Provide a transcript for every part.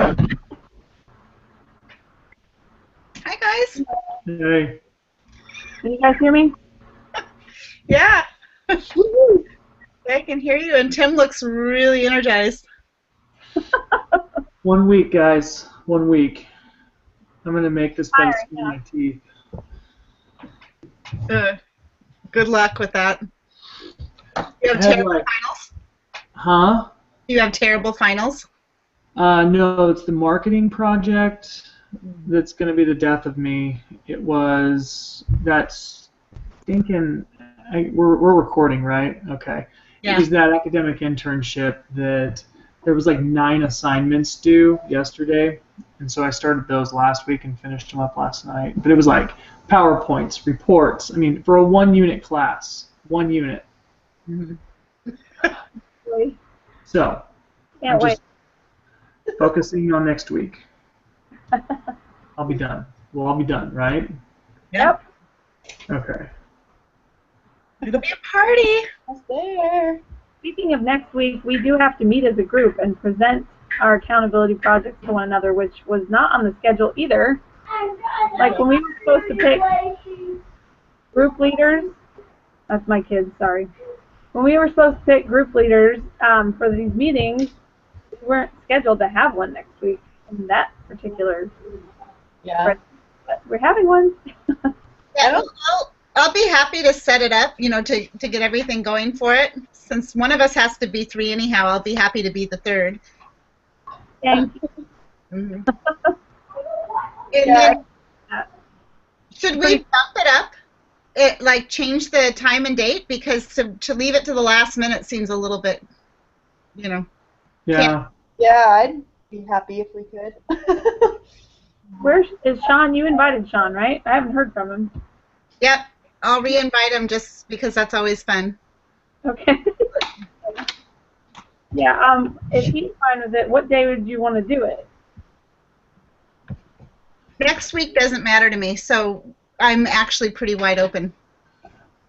Hi, guys. Hey, Can you guys hear me? Yeah, Woo! I can hear you, and Tim looks really energized. 1 week, guys. 1 week. I'm gonna make this by the skin of my teeth. Uh, Good luck with that. You I have had terrible like, finals? huh? You have terrible finals? No, it's the marketing project that's gonna be the death of me. It was that stinking. We're recording, right? Okay. It Yeah. was that academic internship that there was like 9 assignments due yesterday, and so I started those last week and finished them up last night. But it was like PowerPoints, reports. I mean, for a 1 unit class, 1 unit. Mhm. Really? So I'm Can't wait. just focusing on next week. I'll be done. Well, I'll be done, right? Yeah. Yep. Okay. It'll be a party. That's there. Speaking of next week, we do have to meet as a group and present our accountability projects to one another, which was not on the schedule either. Like when we were supposed to pick group leaders, that's my kids, sorry. When we were supposed to pick group leaders for these meetings, we weren't scheduled to have one next week in that particular. Yeah. But we're having one. Yeah, I'll be happy to set it up, to get everything going for it. Since one of us has to be three anyhow, I'll be happy to be the third. Thank you. Mhm. And Yeah. then, should we bump it up? Like change the time and date? Because to leave it to the last minute seems a little bit, can't. Yeah. Yeah, I'd be happy if we could. Where is Sean? You invited Sean, right? I haven't heard from him. Yep. I'll re-invite him just because that's always fun. Okay. Yeah, if he's fine with it, what day would you want to do it? Next week doesn't matter to me, so I'm actually pretty wide open.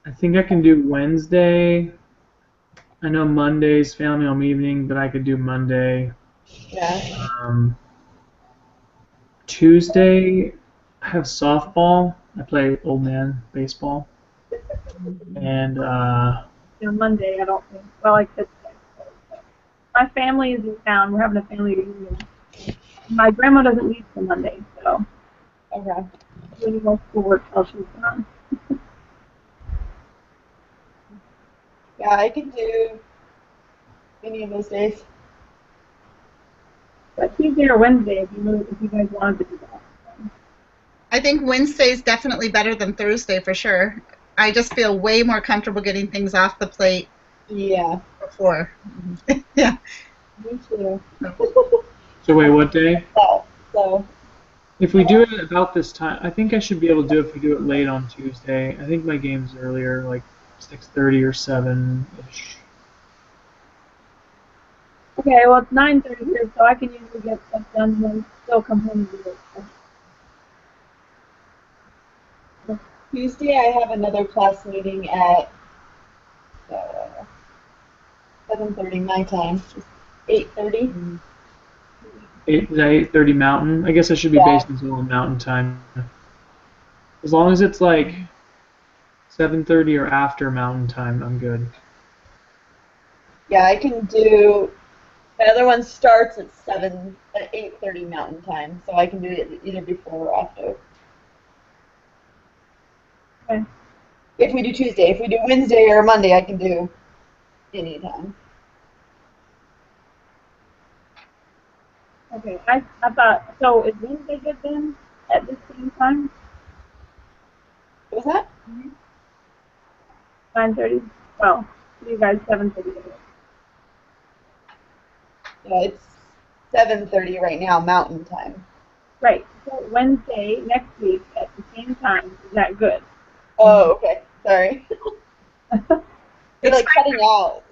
I think I can do Wednesday. I know Monday's family home evening, but I could do Monday. Yeah. Tuesday, I have softball. I play old man baseball. And Monday, I don't think. Well, I could say. My family is in town. We're having a family reunion. My grandma doesn't leave till Monday, so Okay. doing more schoolwork till she's gone. Yeah, I can do any of those days. But Tuesday or Wednesday, if you guys wanted to do that. I think Wednesday's definitely better than Thursday for sure. I just feel way more comfortable getting things off the plate Yeah. before. Yeah. Me too. so wait, what day? So. If we do it about this time, I think I should be able to do it if we do it late on Tuesday. I think my game's earlier, like 6:30 or 7-ish. Okay, well it's 9:30 here, so I can usually get stuff done and then still come home and do it. Tuesday, I have another class meeting at 7:30 my time. 8:30. 8:30 Mountain. I guess I should be Yeah. based in Seoul Mountain time. As long as it's like 7:30 or after Mountain time, I'm good. Yeah, I can do. My other one starts at 8:30 Mountain Time, so I can do it either before or after. Okay. If we do Tuesday, if we do Wednesday or Monday, I can do anytime. Okay, I thought, so is Wednesday good then, at this same time, What was that? 9:30? Well, you guys 7:30. Yeah, it's 7:30 right now Mountain Time. Right, so Wednesday next week at the same time, is that good? Oh, okay. Sorry. You're It's like cutting out.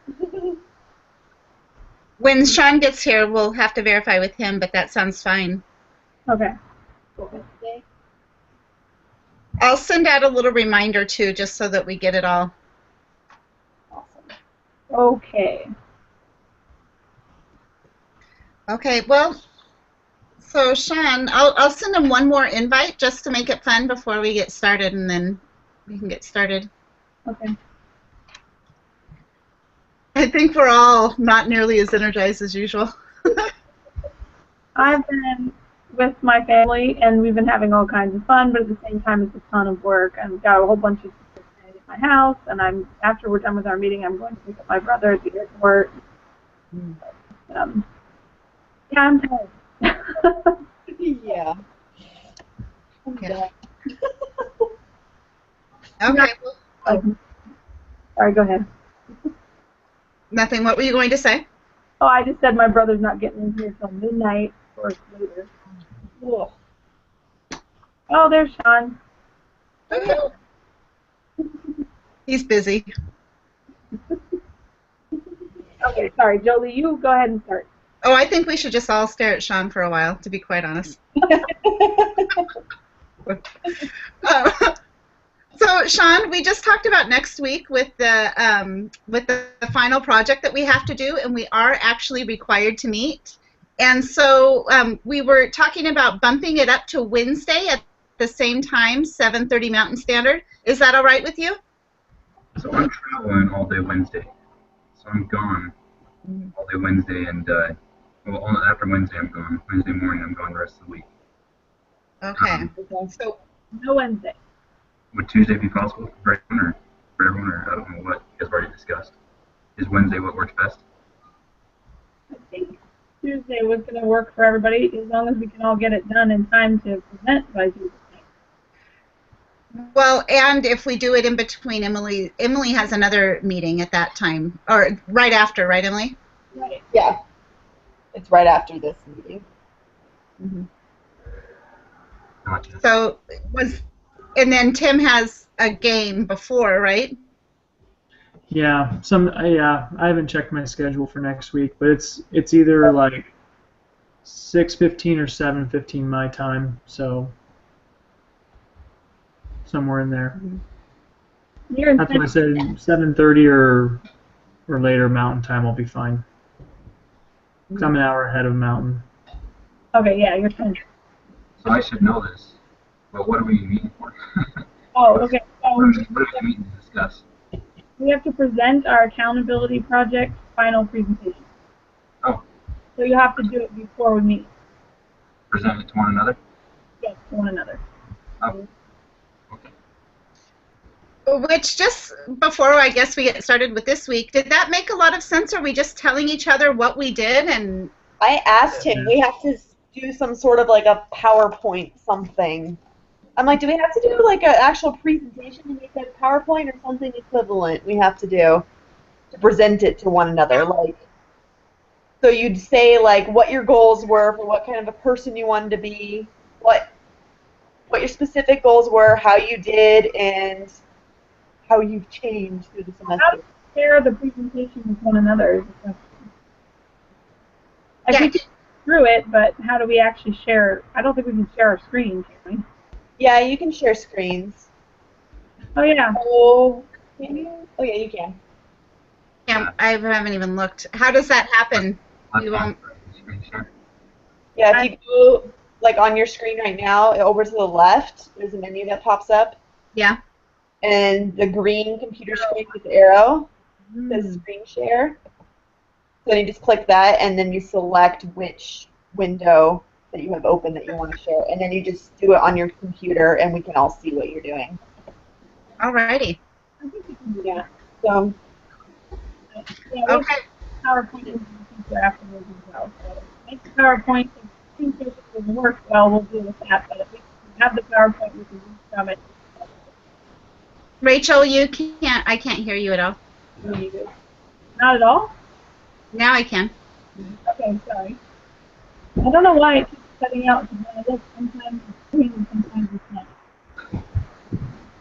When Sean gets here, we'll have to verify with him, but that sounds fine. Okay. Wednesday? I'll send out a little reminder too, just so that we get it all. Awesome. Okay. Okay, well, So Sean, I'll send him one more invite just to make it fun before we get started, and then we can get started. Okay. I think we're all not nearly as energized as usual. I've been with my family, and we've been having all kinds of fun, but at the same time, it's a ton of work. I've got a whole bunch of stuff at my house, and after we're done with our meeting, I'm going to pick up my brother at the airport. Um, yeah, I'm tired. Yeah. Yeah. Okay. Sorry, go ahead. Nothing. What were you going to say? Oh, I just said my brother's not getting in here till midnight or later. Ugh. Oh, there's Sean. He's busy. Okay, sorry, Jolie, you go ahead and start. Oh, I think we should just all stare at Sean for a while, to be quite honest. So, Sean, we just talked about next week with the final project that we have to do, and we are actually required to meet. And so we were talking about bumping it up to Wednesday at the same time, 7:30 Mountain Standard. Is that all right with you? So I'm traveling all day Wednesday. So I'm gone all day Wednesday, and well, after Wednesday I'm gone. Wednesday morning I'm gone the rest of the week. Okay. So No Wednesday. Would Tuesday be possible for everyone, or I don't know what you guys have already discussed? Is Wednesday what works best? I think Tuesday was going to work for everybody as long as we can all get it done in time to present by Tuesday. well, and if we do it in between, Emily has another meeting at that time, or right after, right, Emily? Right. Yeah. It's right after this meeting. Mm-hmm. Gotcha. So and then Tim has a game before, right? Yeah, I haven't checked my schedule for next week, but it's either like 6:15 or 7:15 my time, so somewhere in there. You're in That's what I said. 7:30 or later Mountain Time will be fine. 'Cause I'm an hour ahead of Mountain. Okay, yeah, you're fine. So I should know this. But what are we meeting for? Oh, okay. So What are we meeting to discuss? we have to present our accountability project final presentation. Oh, So you have to do it before we meet. present it to one another? Yes, to one another. Oh, okay. Which, just before I guess we get started with this week, did that make a lot of sense? Are we just telling each other what we did? And I asked him, we have to do some sort of like a PowerPoint something. I'm like, do we have to do like an actual presentation? And he said PowerPoint or something equivalent we have to do to present it to one another. Like, so you'd say like what your goals were for what kind of a person you wanted to be, what your specific goals were, how you did, and how you've changed through the semester. How do we share the presentation with one another is a question. Like, we can through it, but how do we actually share? I don't think we can share our screen, can we? Yeah, you can share screens. Oh, yeah. Oh, can you? Oh, yeah, you can. yeah, I haven't even looked. How does that happen? You won't. Screen share. Yeah, if you go like on your screen right now, over to the left, there's a menu that pops up, Yeah. and the green computer screen with the arrow says screen share. So you just click that, and then you select which window that you have open that you want to share, and then you just do it on your computer, and we can all see what you're doing. Alrighty. I think we can do Yeah. that. So Yeah, we have Okay. PowerPoint in the future afterwards as well. So make the PowerPoint. If the presentation doesn't work well, we'll deal with that. But if we have the PowerPoint, we can use from it. Rachel, I can't hear you at all. Not at all? Now I can. Okay, sorry. I don't know why it keeps cutting out. Sometimes it's green and sometimes it's not.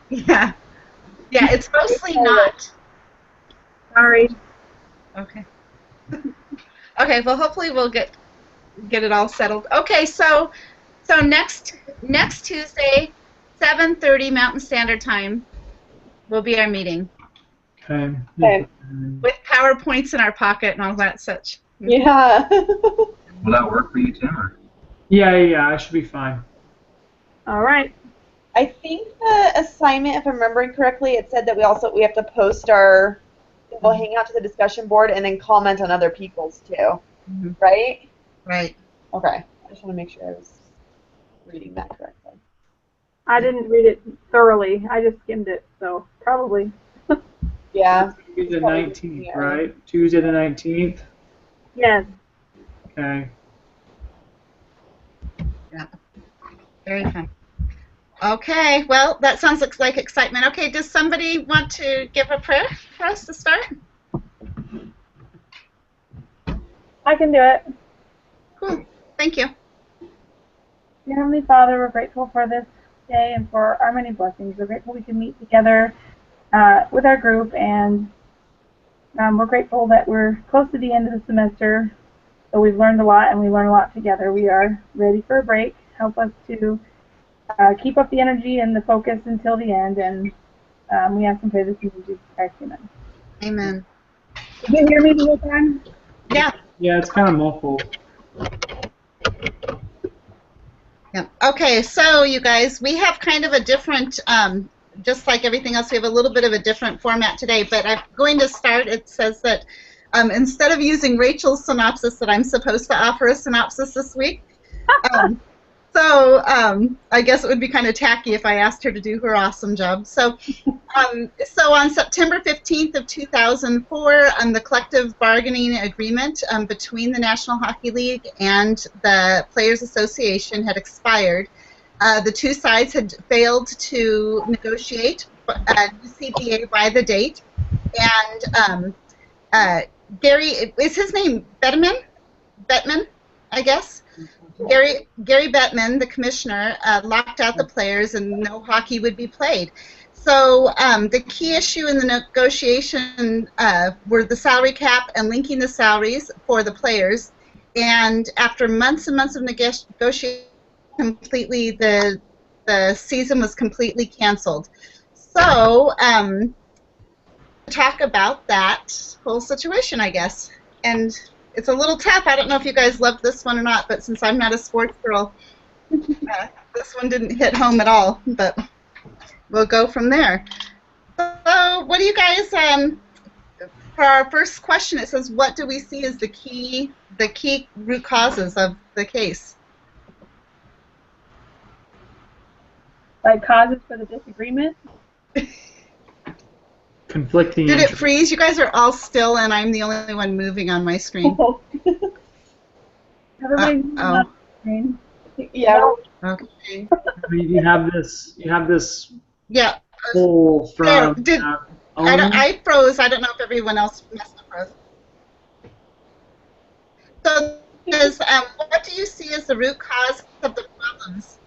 Yeah. Yeah, it's mostly not. Sorry. Okay. Okay, well hopefully we'll get it all settled. Okay, so next Tuesday, 7:30 Mountain Standard Time will be our meeting Okay. Okay. with PowerPoints in our pocket and all that such. yeah. Will that work for you, Tim? Or? Yeah, I should be fine. All right. I think the assignment, if I'm remembering correctly, it said that we have to post our we'll hang out to the discussion board and then comment on other people's too, Mhm. right? Right. Okay. I just want to make sure I was reading that correctly. I didn't read it thoroughly. I just skimmed it, so probably. Yeah. Tuesday the Probably 19th, yeah. right? Tuesday the 19th. Yes. Okay. Yeah. Very fun. Okay. Well, that sounds like excitement. Okay. Does somebody want to give a prayer for us to start? I can do it. Cool. Thank you. Dear Heavenly Father, we're grateful for this day and for our many blessings. We're grateful we can meet together with our group, and we're grateful that we're close to the end of the semester. So we've learned a lot, and we learn a lot together. We are ready for a break. Help us to keep up the energy and the focus until the end, and we ask and pray this in Jesus Christ. Amen. Amen. Did you hear me the whole time? Yeah. Yeah, it's kind of muffled. Yeah. Okay, so you guys, we have kind of a different, just like everything else, we have a little bit of a different format today, but I'm going to start. It says that instead of using Rachel's synopsis, that I'm supposed to offer a synopsis this week. So I guess it would be kind of tacky if I asked her to do her awesome job. So on September 15th of 2004, the collective bargaining agreement between the National Hockey League and the Players Association had expired. The two sides had failed to negotiate CBA by the date, and Gary, is his name Bettman? Bettman, I guess. Gary Bettman, the commissioner, locked out the players, and no hockey would be played. So the key issue in the negotiation were the salary cap and linking the salaries for the players. And after months and months of negotiation, completely the season was completely canceled. So talk about that whole situation, I guess. And it's a little tough. I don't know if you guys loved this one or not, but since I'm not a sports girl, this one didn't hit home at all. But we'll go from there. So, what do you guys? For our first question, it says, "What do we see as the key root causes of the case?" Like causes for the disagreement? Conflicting Did it interests. freeze? You guys are all still, and I'm the only one moving on my screen. Everybody's moving on the screen. Yeah. Okay. You have this. You have this Yeah. poll from I froze. I don't know if everyone else must have froze. So, what do you see as the root cause of the problems?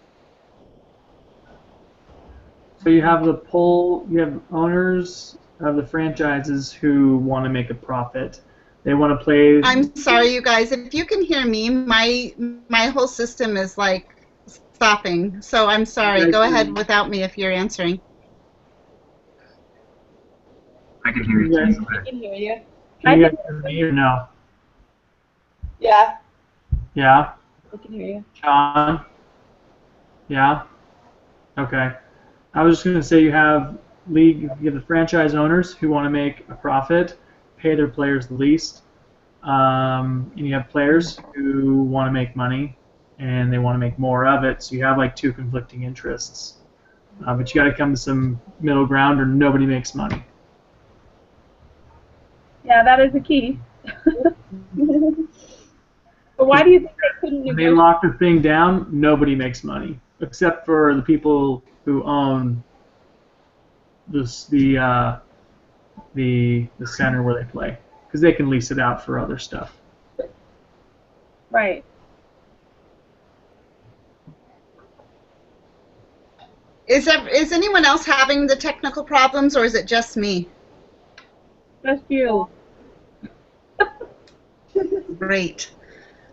So you have the poll. You have owners of the franchises who want to make a profit. They want to play. I'm sorry, you guys. If you can hear me, my whole system is like stopping. So I'm sorry. Go ahead without me if you're answering. I can hear you. Yes. I can hear you. Can you guys hear me or no? Yeah. Yeah. I can hear you. John? Yeah? Okay. I was just going to say you have the franchise owners who want to make a profit, pay their players the least, and you have players who want to make money and they want to make more of it, so you have like two conflicting interests. But you got to come to some middle ground or nobody makes money. Yeah, that is the key. But why do you think they couldn't When they negotiate? lock the thing down, nobody makes money except for the people who own the center where they play, because they can lease it out for other stuff. Right. Is anyone else having the technical problems, or is it just me? Just you. Great.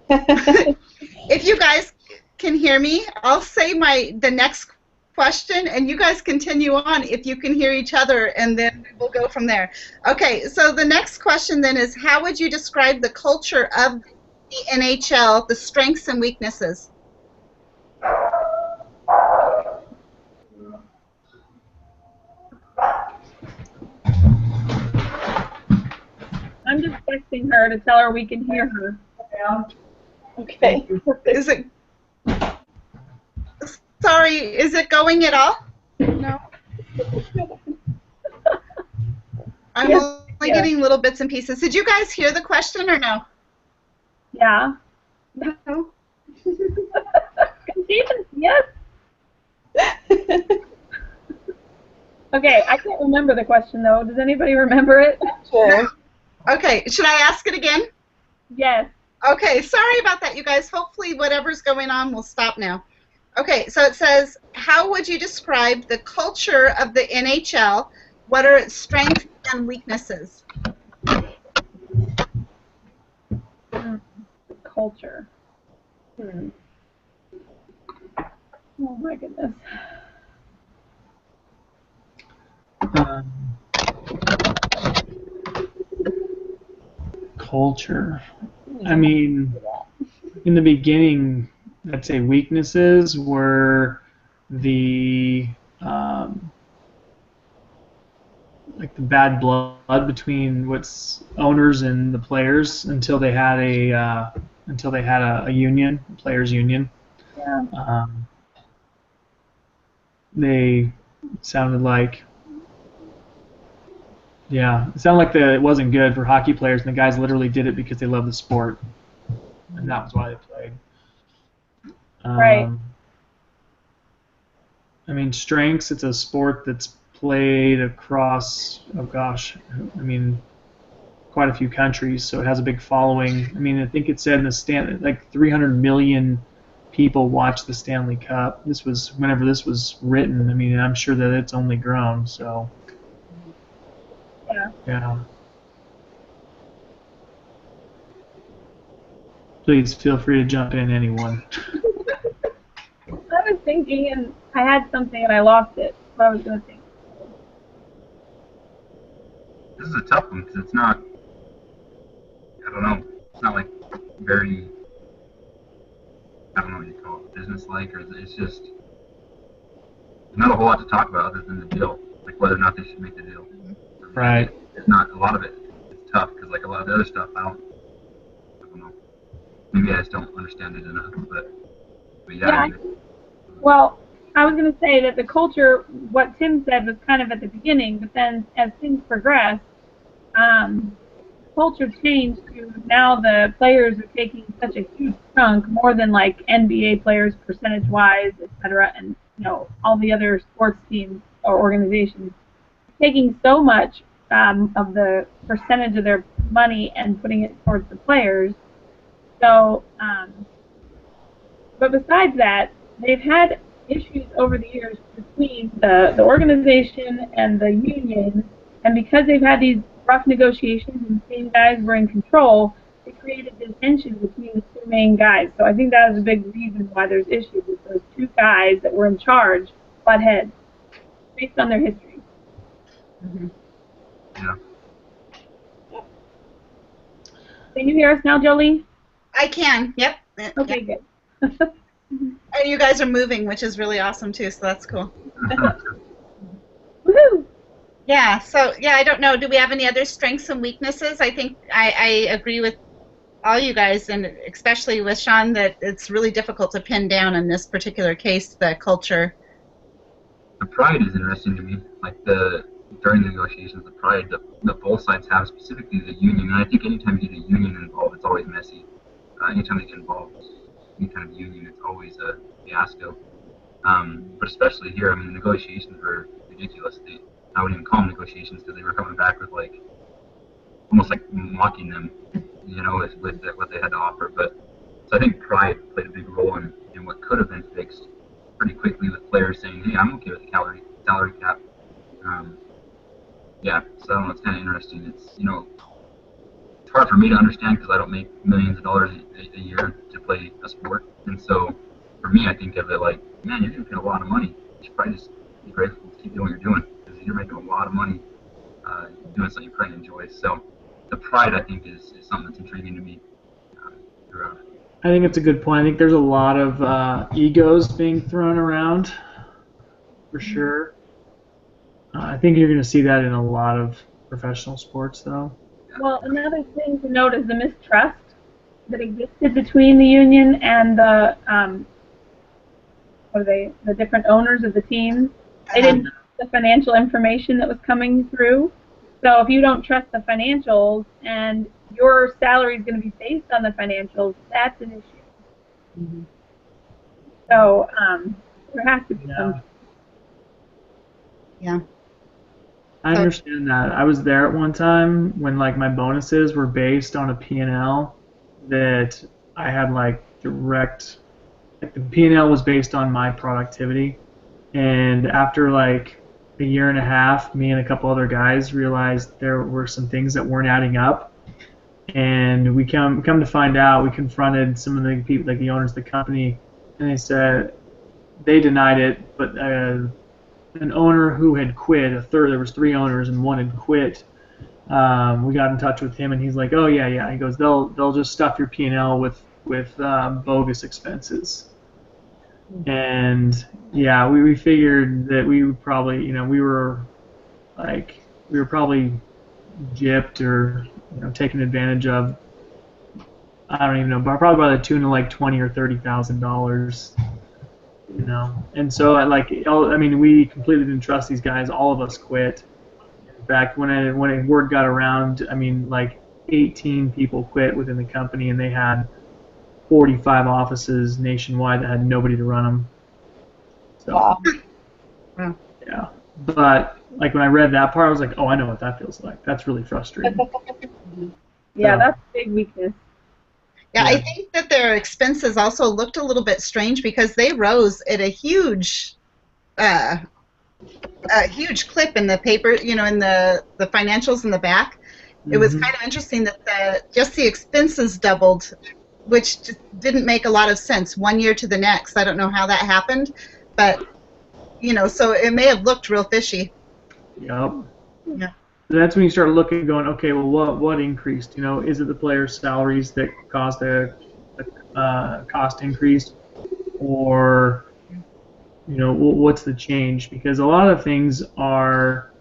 If you guys can hear me, I'll say the next question, and you guys continue on if you can hear each other, and then we'll go from there. Okay, so the next question then is, how would you describe the culture of the NHL, the strengths and weaknesses? texting her to tell her we can hear her. Yeah. Okay. Is it? Sorry, is it going at all? No. I'm Yes, only getting little bits and pieces. Did you guys hear the question or no? Yeah. No. Can she even see us? Okay, I can't remember the question though. Does anybody remember it? Sure. Okay, should I ask it again? Yes. Okay, sorry about that, you guys. Hopefully whatever's going on will stop now. Okay, so it says, how would you describe the culture of the NHL? What are its strengths and weaknesses? Culture. Hmm. Oh my goodness. Culture. I mean, in the beginning, I'd say weaknesses were the like the bad blood between what's owners and the players until they had a union, players union. Yeah. They sounded like it sounded like it wasn't good for hockey players, and the guys literally did it because they love the sport, and that was why they played. Right. I mean, strengths. It's a sport that's played across, quite a few countries, so it has a big following. I mean, I think it said in the like 300 million people watched the Stanley Cup. This was whenever this was written. I mean, I'm sure that it's only grown. So. Yeah. Yeah. Please feel free to jump in, anyone. I was thinking, and I had something and I lost it. What I was going to think. This is a tough one because it's not. I don't know. It's not like very. I don't know what you call it, business-like, or it's just not a whole lot to talk about other than the deal, like whether or not they should make the deal. Right. It's not a lot of it. It's tough because like a lot of the other stuff, I don't know. Maybe I just don't understand it enough, but yeah. Yeah. I mean, Well, I was going to say that the culture, what Tim said was kind of at the beginning, but then as things progressed, culture changed to now the players are taking such a huge chunk, more than like NBA players percentage-wise, et cetera, and all the other sports teams or organizations taking so much of the percentage of their money and putting it towards the players. So, but besides that, they've had issues over the years between the organization and the union, and because they've had these rough negotiations and the same guys were in control, it created this tension between the two main guys. So I think that is a big reason why there's issues with those two guys that were in charge butt heads based on their history. Mm-hmm. Yeah. Can you hear us now, Jolie? I can. Yep. Okay, good. And you guys are moving, which is really awesome too. So that's cool. Woohoo! Yeah. So yeah, I don't know. Do we have any other strengths and weaknesses? I think I agree with all you guys, and especially with Sean, that it's really difficult to pin down in this particular case the culture. The pride is interesting to me. Like during the negotiations, the pride that both sides have, specifically the union. And I think anytime you get a union involved, it's always messy. Anytime they get involved, any kind of union, it's always a fiasco. But especially here, I mean, the negotiations were ridiculous. I wouldn't even call them negotiations because they were coming back with like almost like mocking them, with what they had to offer. But so I think pride played a big role in what could have been fixed pretty quickly with players saying, "Hey, I'm okay with the salary cap." Yeah, so I don't know. It's kind of interesting. It's hard for me to understand because I don't make millions of dollars a year to play a sport, and so for me, I think of it like, man, you're making a lot of money. You should probably just be grateful to keep doing what you're doing because you're making a lot of money doing something you probably enjoy. So the pride, I think, is something that's intriguing to me throughout. I think it's a good point. I think there's a lot of egos being thrown around, for sure. I think you're going to see that in a lot of professional sports, though. Well, another thing to note is the mistrust that existed between the union and the what are they? The different owners of the teams. They didn't trust the financial information that was coming through. So if you don't trust the financials and your salary is going to be based on the financials, that's an issue. Mm-hmm. So there has to be some. Yeah. I understand that. I was there at one time when like my bonuses were based on a P&L that I had like direct, like the P&L was based on my productivity. And after like a year and a half, me and a couple other guys realized there were some things that weren't adding up. And we come to find out, we confronted some of the people, like the owners of the company, and they said they denied it, but an owner who had quit, there was 3 owners and one had quit. We got in touch with him and he's like, oh yeah. He goes, they'll just stuff your P&L with bogus expenses. And yeah, we figured that we would probably, we were probably gypped or taken advantage of. I don't even know, but probably by the tune of like $20,000 or $30,000. And so we completely didn't trust these guys. All of us quit. In fact, when word got around, like 18 people quit within the company, and they had 45 offices nationwide that had nobody to run them. So, wow. Yeah. But like when I read that part, I was like, oh, I know what that feels like. That's really frustrating. Yeah, that's a big weakness. Yeah, I think that their expenses also looked a little bit strange because they rose at a huge clip in the paper, in the financials in the back. It was kind of interesting that just the expenses doubled, which just didn't make a lot of sense one year to the next. I don't know how that happened, but so it may have looked real fishy. Yep. Yeah. That's when you start looking, going, okay, well, what increased? Is it the players' salaries that caused the cost increase, or what's the change? Because a lot of things are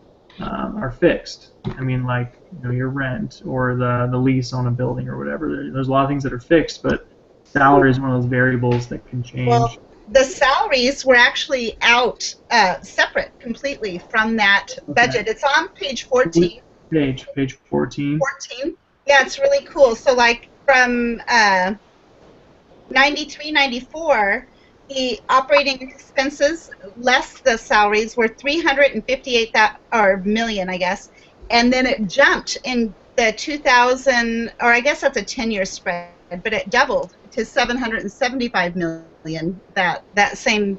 fixed. Like your rent or the lease on a building or whatever. There's a lot of things that are fixed, but salary is one of those variables that can change. Well, the salaries were actually out separate completely from that budget. It's on page 14. Page 14. 14. Yeah, it's really cool. So like from 93, 94, the operating expenses less the salaries were 358 million, I guess, and then it jumped in the 2000, or I guess that's a 10-year spread, but it doubled to 775 million. That same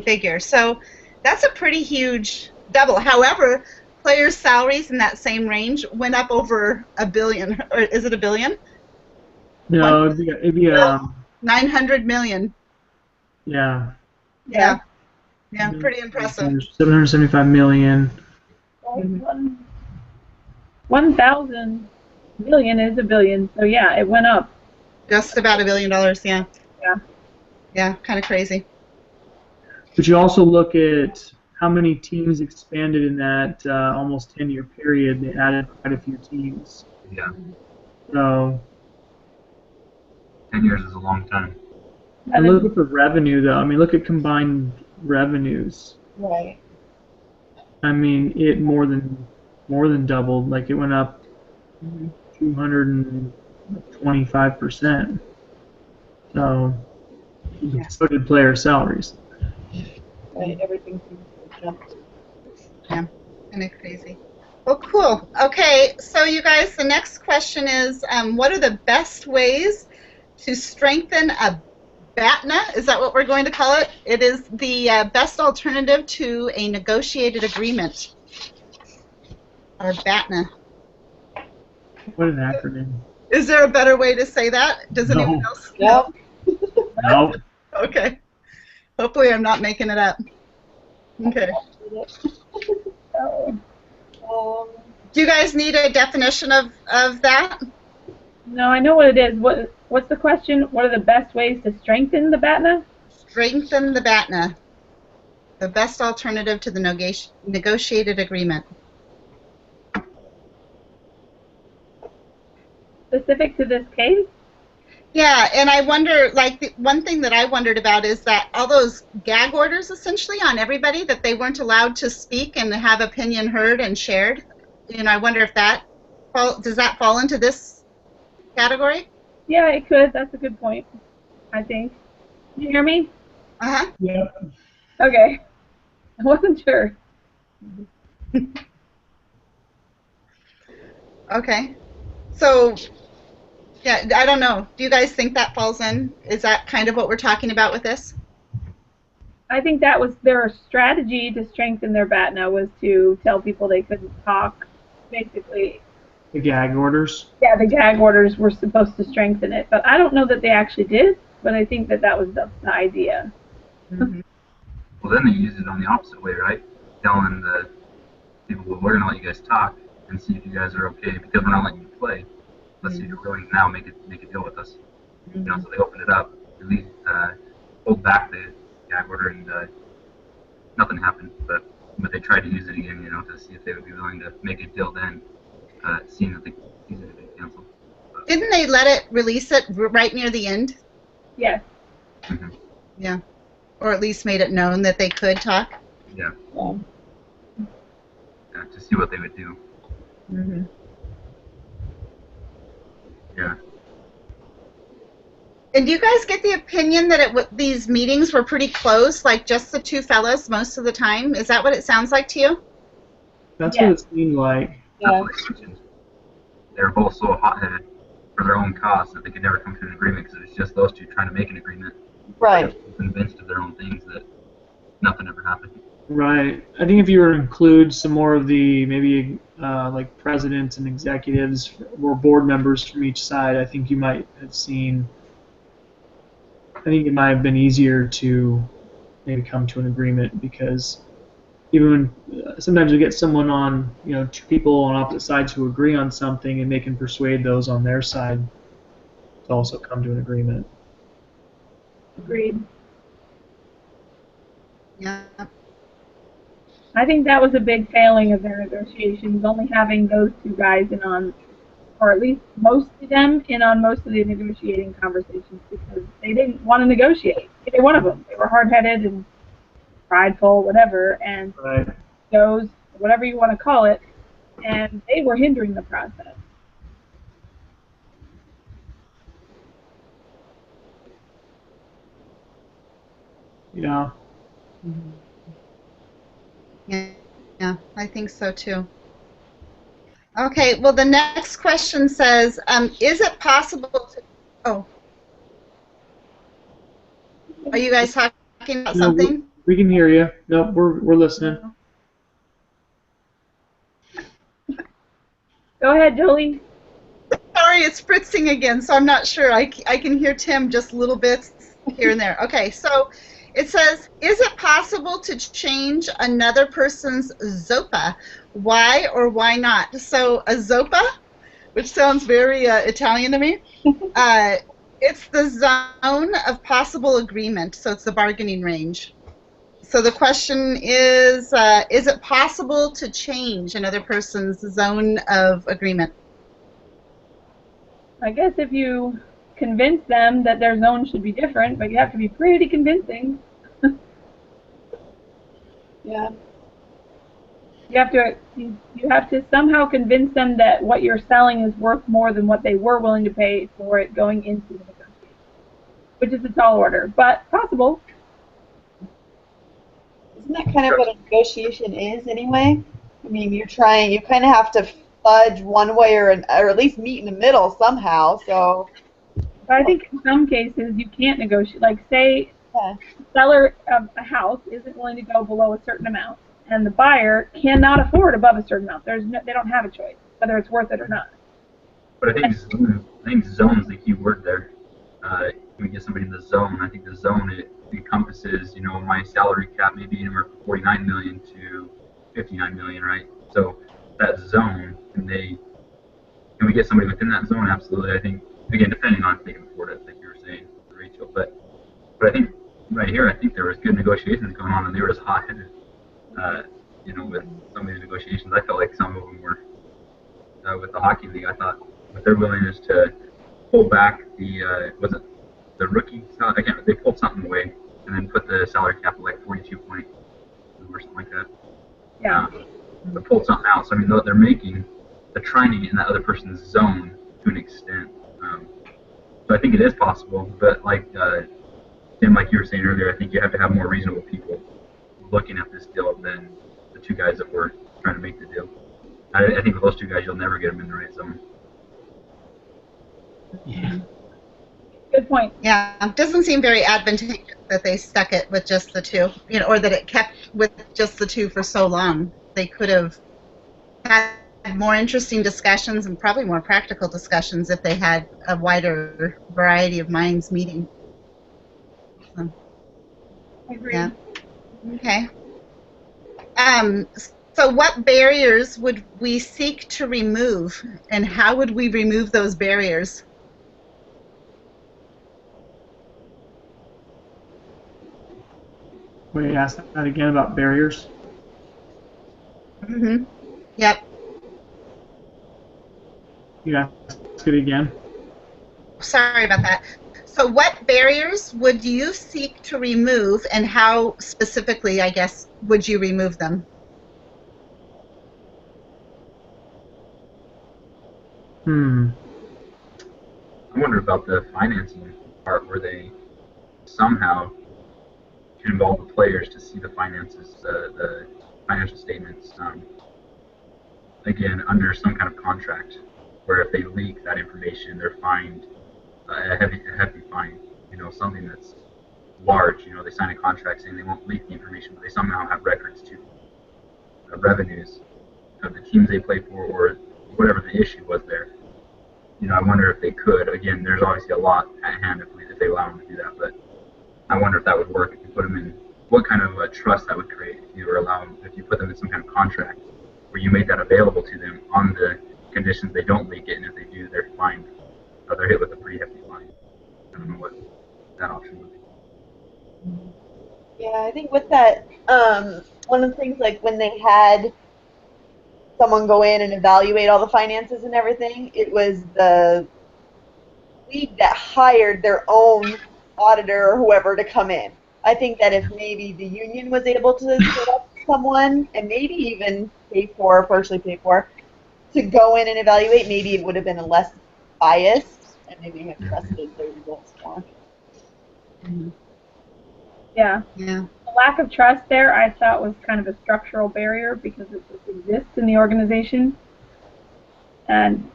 figure. So that's a pretty huge double. However, players' salaries in that same range went up over $1 billion. Or is it $1 billion? No, it'd be 900 million. Yeah. Yeah, pretty impressive. 775 million. 1,000 million is $1 billion, so yeah, it went up. Just about $1 billion, yeah. Yeah. Yeah, kind of crazy. But you also look at how many teams expanded in that almost 10-year period. They added quite a few teams. Yeah. So 10 years is a long time. And look at the revenue, though. Look at combined revenues. Right. It more than doubled. Like it went up 225%. So did player salaries. Right. Everything seems to jump. Yeah, kind of crazy. Well, cool. Okay, so you guys, the next question is, what are the best ways to strengthen a BATNA? Is that what we're going to call it? It is the best alternative to a negotiated agreement. Or BATNA. What an acronym. Is there a better way to say that? Does anyone else know? No. Okay. Hopefully I'm not making it up. Okay. Do you guys need a definition of that? No, I know what it is. What's the question? What are the best ways to strengthen the BATNA? Strengthen the BATNA. The best alternative to the negotiated agreement. specific to this case? Yeah, and I wonder, like, the one thing that I wondered about is that all those gag orders essentially on everybody, that they weren't allowed to speak and have opinion heard and shared. You know, I wonder if does that fall into this category? Yeah, it could. That's a good point, I think. Can you hear me? Uh-huh. Yeah. Okay. I wasn't sure. Okay. So, yeah, I don't know. Do you guys think that falls in? Is that kind of what we're talking about with this? I think that was their strategy to strengthen their BATNA, was to tell people they couldn't talk, basically. The gag orders. Yeah, the gag orders were supposed to strengthen it, but I don't know that they actually did, but I think that that was the idea. Mm-hmm. Well, then they used it on the opposite way, right? Telling the people, well, we're going to let you guys talk and see if you guys are okay because we're not letting you play. Let's see if you're willing to now make a deal with us. You know, so they opened it up, released, pulled back the gag order, and nothing happened. But they tried to use it again, you know, to see if they would be willing to make a deal then, seeing that the season had been canceled. Didn't they let it release it right near the end? Yes. Mm-hmm. Yeah. Or at least made it known that they could talk? Yeah. Yeah. Yeah, to see what they would do. Mm-hmm. Yeah. And do you guys get the opinion that these meetings were pretty close, like just the two fellas most of the time? Is that what it sounds like to you? That's Yeah. what it seemed like. That's Yeah. what they mentioned. They were both so hot-headed for their own cause that they could never come to an agreement because it was just those two trying to make an agreement. Right. Convinced of their own things that nothing ever happened. Right. I think if you were to include some more of the maybe like presidents and executives or board members from each side, I think you might have seen. I think it might have been easier to maybe come to an agreement because even when sometimes you get someone on, you know, two people on opposite sides who agree on something and they can persuade those on their side to also come to an agreement. Agreed. Yeah. I think that was a big failing of their negotiations, only having those two guys in on, or at least most of them in on most of the negotiating conversations, because they didn't want to negotiate. Either one of them. They were hard-headed and prideful, whatever, and Right. those, whatever you want to call it, and they were hindering the process. Yeah. Yeah, I think so too. Okay, well, the next question says, is it possible to... Oh. Are you guys talking about No, something? we can hear you. No, we're listening. Go ahead, Julie. Sorry, it's fritzing again, so I'm not sure. I can hear Tim just little bits here and there. Okay, so it says, is it possible to change another person's ZOPA? Why or why not? So a ZOPA, which sounds very Italian to me, it's the zone of possible agreement, so it's the bargaining range. So the question is it possible to change another person's zone of agreement? I guess if you convince them that their zone should be different, but you have to be pretty convincing. Yeah. You have to somehow convince them that what you're selling is worth more than what they were willing to pay for it going into the negotiation, which is a tall order, but possible. Isn't that kind of what a negotiation is anyway? I mean, you kind of have to fudge one way or at least meet in the middle somehow. So. But I think in some cases you can't negotiate. Like, say, Yeah. the seller of a house isn't willing to go below a certain amount, and the buyer cannot afford above a certain amount. They don't have a choice, whether it's worth it or not. But I think zone's the key word there. When we get somebody in the zone, I think the zone it encompasses, you know, my salary cap may be anywhere from 49 million to 59 million, right? So that zone, can we get somebody within that zone? Absolutely. I think again, depending on if they can afford it, like you were saying, Rachel. But I think right here, I think there was good negotiations going on, and they were just hot-headed. You know, with some of the negotiations, I felt like some of them were with the hockey league. I thought what they're willing is to pull back the was it the rookie salary? I can't. They pulled something away and then put the salary cap at like 42 point or something like that. Yeah. They pulled something out. So I mean, they're trying to get in that other person's zone to an extent. So I think it is possible, but like Tim, like you were saying earlier, I think you have to have more reasonable people looking at this deal than the two guys that were trying to make the deal. I think with those two guys, you'll never get them in the right zone. Yeah. Good point. Yeah, it doesn't seem very advantageous that they stuck it with just the two, or that it kept with just the two for so long. They could have had more interesting discussions and probably more practical discussions if they had a wider variety of minds meeting. So, Agreed. yeah. Okay. So what barriers would we seek to remove, and how would we remove those barriers? Wait, ask that again about barriers. Mm-hmm. Yep. You ask it again. Sorry about that. So what barriers would you seek to remove, and how specifically, I guess, would you remove them? Hmm. I wonder about the financing part where they somehow can involve the players to see the finances, the financial statements, again, under some kind of contract, where if they leak that information, they're fined a heavy fine, something that's large. They sign a contract saying they won't leak the information, but they somehow have records to revenues of the teams they play for or whatever the issue was there. I wonder if they could. Again, there's obviously a lot at hand if they allow them to do that, but I wonder if that would work if you put them in, what kind of trust that would create if you were allowing, if you put them in some kind of contract where you made that available to them on the conditions they don't leak it, and if they do, they're fined, or they're hit with a pretty hefty fine. I don't know what that option would be. Yeah, I think with that, one of the things, like when they had someone go in and evaluate all the finances and everything, it was the league that hired their own auditor or whoever to come in. I think that if maybe the union was able to set up someone and maybe even partially pay for, to go in and evaluate, maybe it would have been a less biased and maybe have trusted their results more. Yeah. Yeah. The lack of trust there, I thought, was kind of a structural barrier because it just exists in the organization. And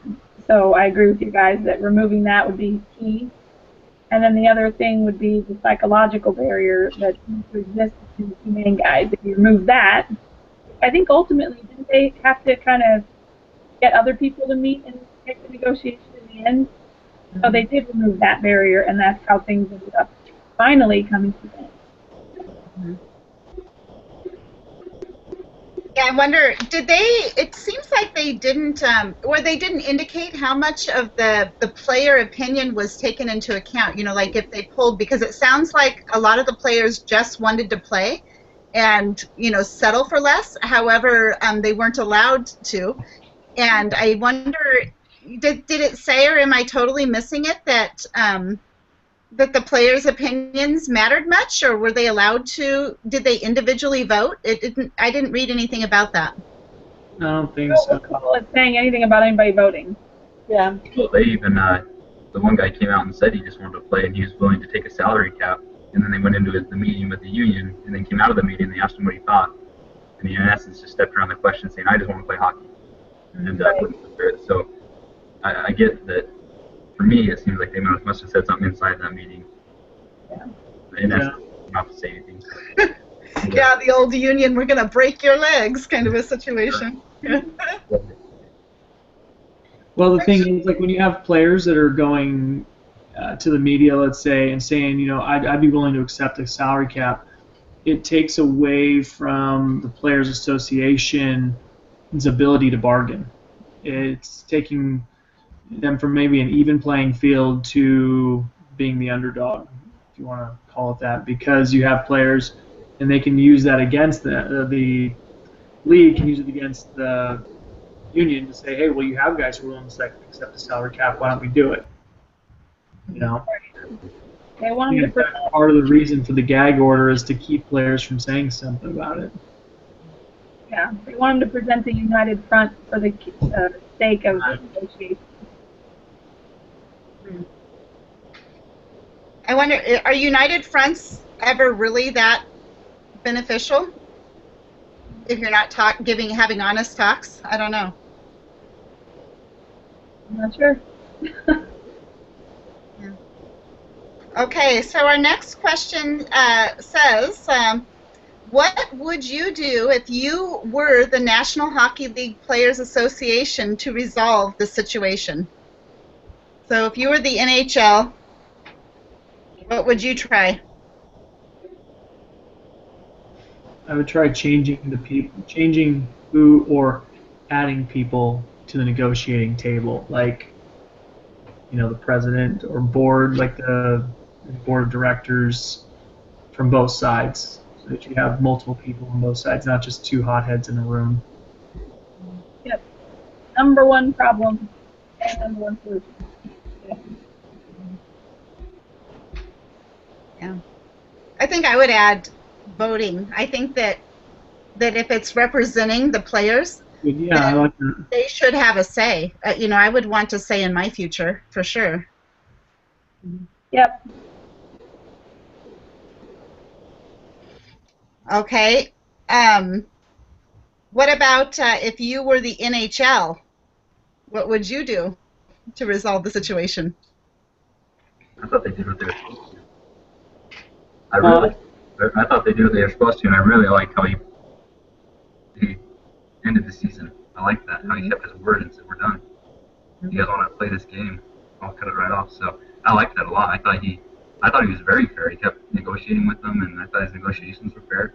so I agree with you guys that removing that would be key. And then the other thing would be the psychological barrier that seems to exist between the two main guys. If you remove that, I think ultimately, didn't they have to kind of get other people to meet and make the negotiation in the end? So they did remove that barrier, and that's how things ended up finally coming to an end. Yeah, I wonder, it seems like they didn't, or they didn't indicate how much of the player opinion was taken into account, like if they pulled, because it sounds like a lot of the players just wanted to play and, settle for less. However, they weren't allowed to. And I wonder, did it say, or am I totally missing it, that that the players' opinions mattered much, or were they allowed to? Did they individually vote? I didn't read anything about that. I don't think I so. don't recall it saying anything about anybody voting. Yeah. Well, they even, the one guy came out and said he just wanted to play and he was willing to take a salary cap. And then they went into the meeting with the union and then came out of the meeting and they asked him what he thought. And he, in essence, just stepped around the question saying, I just want to play hockey. And so I get that. For me, it seems like they must have said something inside that meeting. Yeah. In essence, not to say anything. Yeah, the old union, we're going to break your legs kind of a situation. Well, the thing is, like when you have players that are going to the media, let's say, and saying, I'd be willing to accept a salary cap, it takes away from the Players Association's ability to bargain. It's taking them from maybe an even playing field to being the underdog, if you want to call it that, because you have players and they can use that against the league can use it against the union to say, hey, well, you have guys who are willing to accept the salary cap. Why don't we do it? You know. They I want think them to that's part of the reason for the gag order is to keep players from saying something about it. yeah, they want them to present the united front for the sake of the negotiation. I wonder, are united fronts ever really that beneficial? If you're not having honest talks, I don't know. I'm not sure. Okay, so our next question says, what would you do if you were the National Hockey League Players Association to resolve the situation? So if you were the NHL, what would you try? I would try changing who or adding people to the negotiating table, like the president or board, like the board of directors from both sides, so that you have multiple people on both sides, not just two hotheads in a room. Yep. Number one problem and number one solution. Yeah. I think I would add voting. I think that if it's representing the players, Yeah, I like that. they should have a say. I would want to say in my future, for sure. Yep. Okay. What about if you were the NHL? What would you do to resolve the situation? I thought they did what they were supposed to. I thought they did what they were supposed to, and I really like how he ended the season. I like that, how he kept his word and said, we're done. You guys want to play this game, I'll cut it right off. So I like that a lot. I thought he was very fair. He kept negotiating with them, and I thought his negotiations were fair.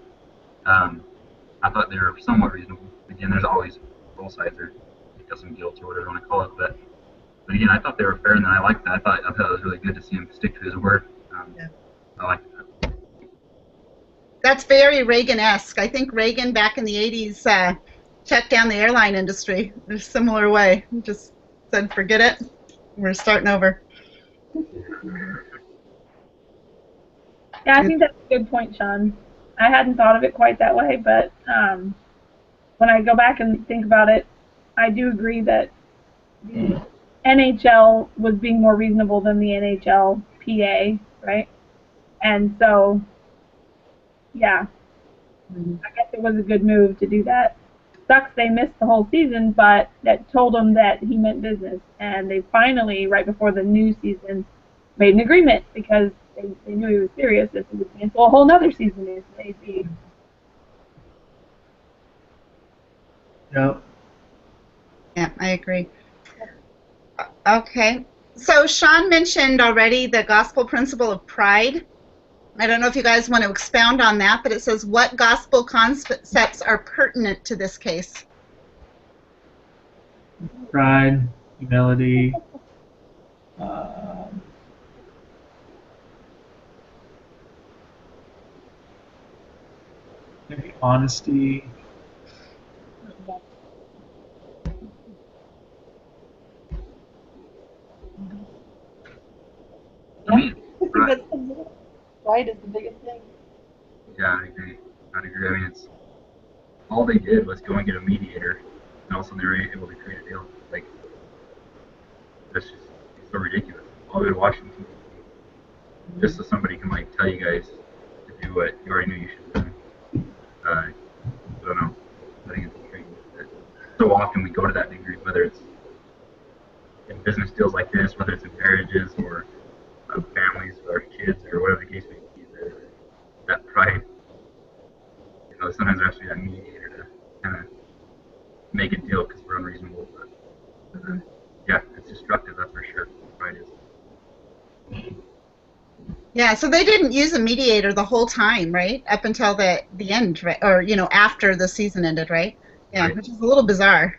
I thought they were somewhat reasonable. Again, there's always both sides are some guilt or whatever you want to call it, but again, I thought they were fair, and I liked that. I thought it was really good to see him stick to his word. I liked that. That's very Reagan-esque. I think Reagan back in the 80s shut down the airline industry in a similar way. He just said, forget it, we're starting over. Yeah, I think that's a good point, Sean. I hadn't thought of it quite that way, but when I go back and think about it, I do agree that the NHL was being more reasonable than the NHLPA, right? And so, yeah, I guess it was a good move to do that. Sucks they missed the whole season, but that told them that he meant business. And they finally, right before the new season, made an agreement because they knew he was serious if he would cancel a whole nother season if they'd be. Yep. Yeah, I agree. Okay. So Sean mentioned already the gospel principle of pride. I don't know if you guys want to expound on that, but it says, what gospel concepts are pertinent to this case? Pride, humility, maybe honesty. I mean, Pride is the biggest thing. yeah, I agree. I mean, it's all they did was go and get a mediator, and also they were able to create a deal. Like, that's just so ridiculous. All in Washington, just so somebody can tell you guys to do what you already knew you should have done. I don't know. I think it's crazy that so often we go to that degree, whether it's in business deals like this, whether it's in marriages or families or kids or whatever the case may be, that pride. Sometimes there has to be that mediator to kind of make a deal because we're unreasonable. But yeah, it's destructive, that's for sure. Pride is. Yeah, so they didn't use a mediator the whole time, right? Up until the end, right? Or, after the season ended, right? Yeah, Right. which is a little bizarre.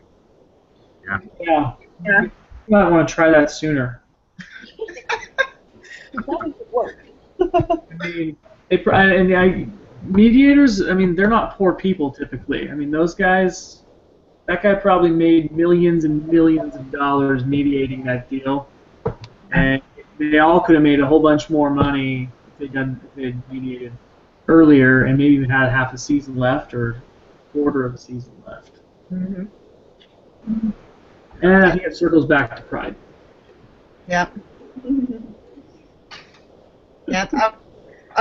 Yeah. Yeah. Yeah. You might want to try that sooner. That makes it work. I mean, mediators, I mean, they're not poor people typically. I mean, those guys, that guy probably made millions and millions of dollars mediating that deal, and they all could have made a whole bunch more money if they'd mediated earlier, and maybe even had half a season left or a quarter of a season left. Mm-hmm. And I think it circles back to pride. Yep. Yep. Oh,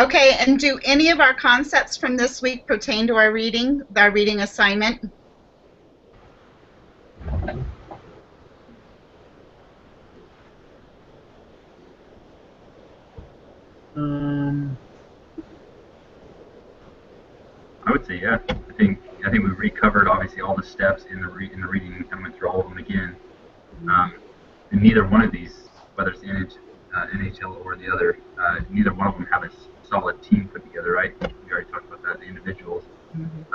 okay, and do any of our concepts from this week pertain to our reading assignment? I would say yeah. I think we recovered obviously all the steps in the reading and kind of went through all of them again. And neither one of these, whether it's NHL or the other, neither one of them have a solid team put together, right? We already talked about that, the individuals.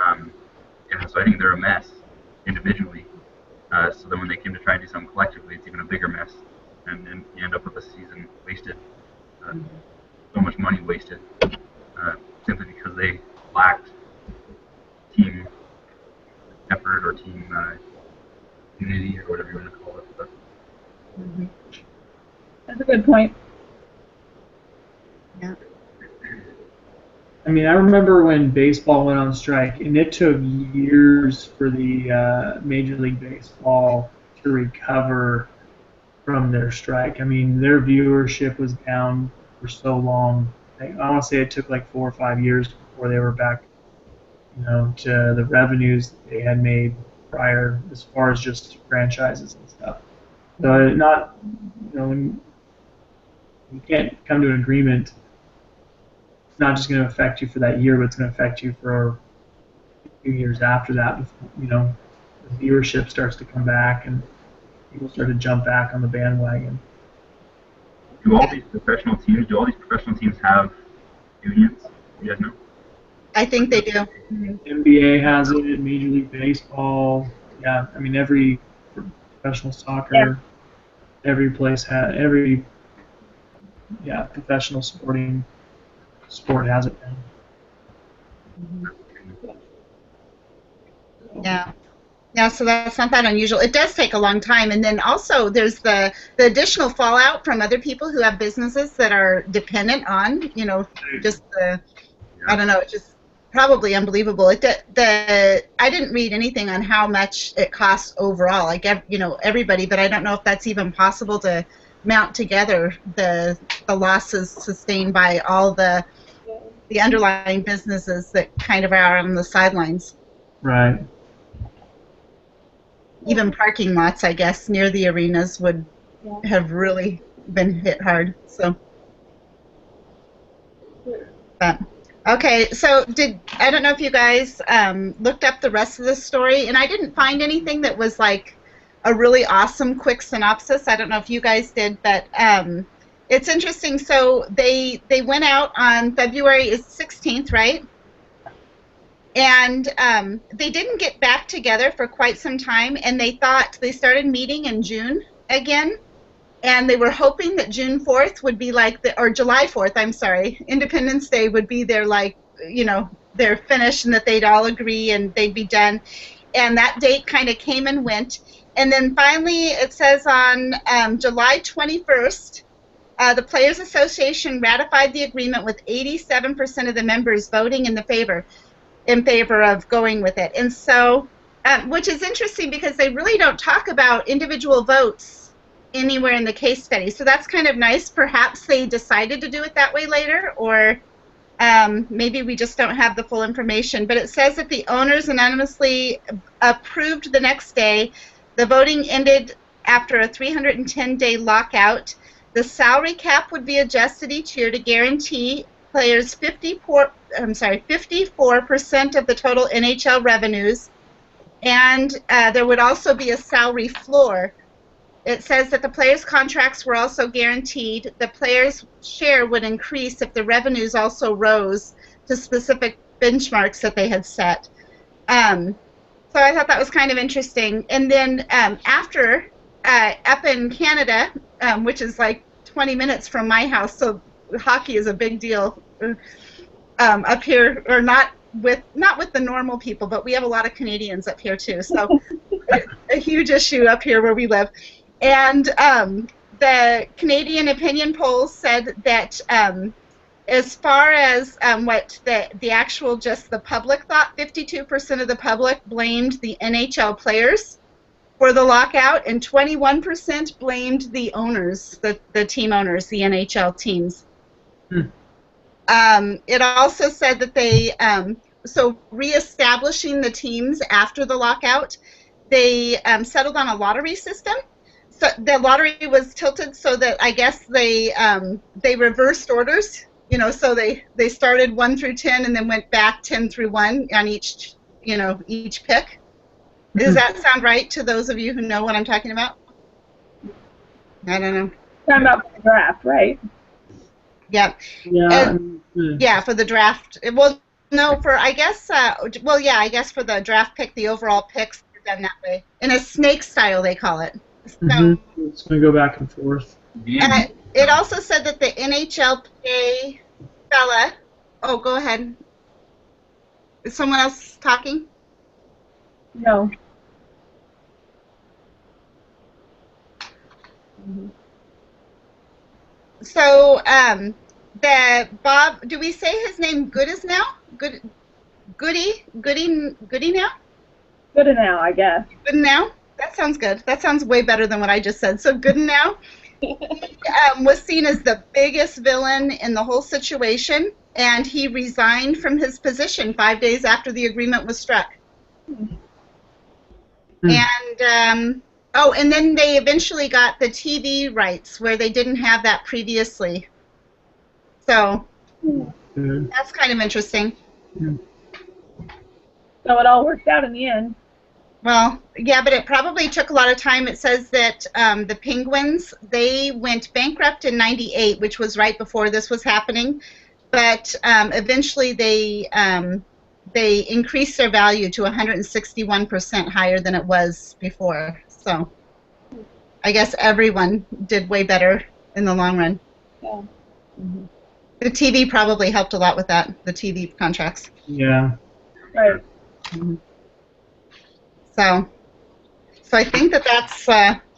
Yeah, so I think they're a mess individually. So then when they came to try and do something collectively, it's even a bigger mess. And then you end up with a season wasted. So much money wasted simply because they lacked team effort or team unity or whatever you want to call it. But, That's a good point. Yeah. I mean, I remember when baseball went on strike, and it took years for the Major League Baseball to recover from their strike. I mean, their viewership was down for so long. I want to say it took like 4 or 5 years before they were back, to the revenues that they had made prior, as far as just franchises and stuff. So when you can't come to an agreement, it's not just going to affect you for that year, but it's going to affect you for a few years after that. The viewership starts to come back and people start to jump back on the bandwagon. do all these professional teams have unions? You guys know? I think they do. NBA has it, Major League Baseball. Yeah, I mean every professional soccer, every place professional sport has it now. Yeah. Yeah, so that's not that unusual. It does take a long time, and then also there's the additional fallout from other people who have businesses that are dependent on, just I don't know, it's just probably unbelievable. I didn't read anything on how much it costs overall, like everybody, but I don't know if that's even possible to mount together the losses sustained by all the underlying businesses that kind of are on the sidelines. Right. Even parking lots, I guess, near the arenas would have really been hit hard. So, but okay. So I don't know if you guys looked up the rest of the story, and I didn't find anything that was like a really awesome quick synopsis. I don't know if you guys did, but it's interesting. So they went out on February 16th, right? And they didn't get back together for quite some time, and they started meeting in June again, and they were hoping that June 4th would be or July 4th, I'm sorry, Independence Day would be their their finish, and that they'd all agree and they'd be done. And that date kind of came and went. And then finally it says on July 21st, the Players Association ratified the agreement with 87% of the members voting in favor of going with it. And so, which is interesting because they really don't talk about individual votes anywhere in the case study. So that's kind of nice. Perhaps they decided to do it that way later, or maybe we just don't have the full information. But it says that the owners unanimously approved the next day. The voting ended after a 310-day lockout. The salary cap would be adjusted each year to guarantee players 54% of the total NHL revenues, and there would also be a salary floor. It says that the players' contracts were also guaranteed. The players' share would increase if the revenues also rose to specific benchmarks that they had set. So I thought that was kind of interesting. And then after, up in Canada, which is like 20 minutes from my house, so hockey is a big deal up here, or not with the normal people, but we have a lot of Canadians up here too. So a huge issue up here where we live. And the Canadian opinion polls said that as far as what the actual just the public thought, 52% of the public blamed the NHL players for the lockout, and 21% blamed the owners, the team owners, the NHL teams. It also said that they, so reestablishing the teams after the lockout, they settled on a lottery system. So the lottery was tilted so that I guess they reversed orders. You know, so they started 1 through 10 and then went back 10 through 1 on each, each pick. Does that sound right to those of you who know what I'm talking about? I don't know. Talking about the draft, right? Yeah. Yeah. Yeah, for the draft. Well, no, for I guess. Well, yeah, I guess for the draft pick, the overall picks are done that way in a snake style, they call it. So, It's going to go back and forth. and it also said that the NHLPA fella. Oh, go ahead. Is someone else talking? No. So, the Bob, do we say his name Goodis now? Goody now? Good now, I guess. Good now? That sounds good. That sounds way better than what I just said. So good now was seen as the biggest villain in the whole situation, and he resigned from his position 5 days after the agreement was struck. And and then they eventually got the TV rights where they didn't have that previously. So that's kind of interesting. So it all worked out in the end. Well, yeah, but it probably took a lot of time. It says that the Penguins, they went bankrupt in '98, which was right before this was happening. But eventually they increased their value to 161% higher than it was before. So I guess everyone did way better in the long run. Yeah. The TV probably helped a lot with that, the TV contracts. Yeah. Right. So I think that's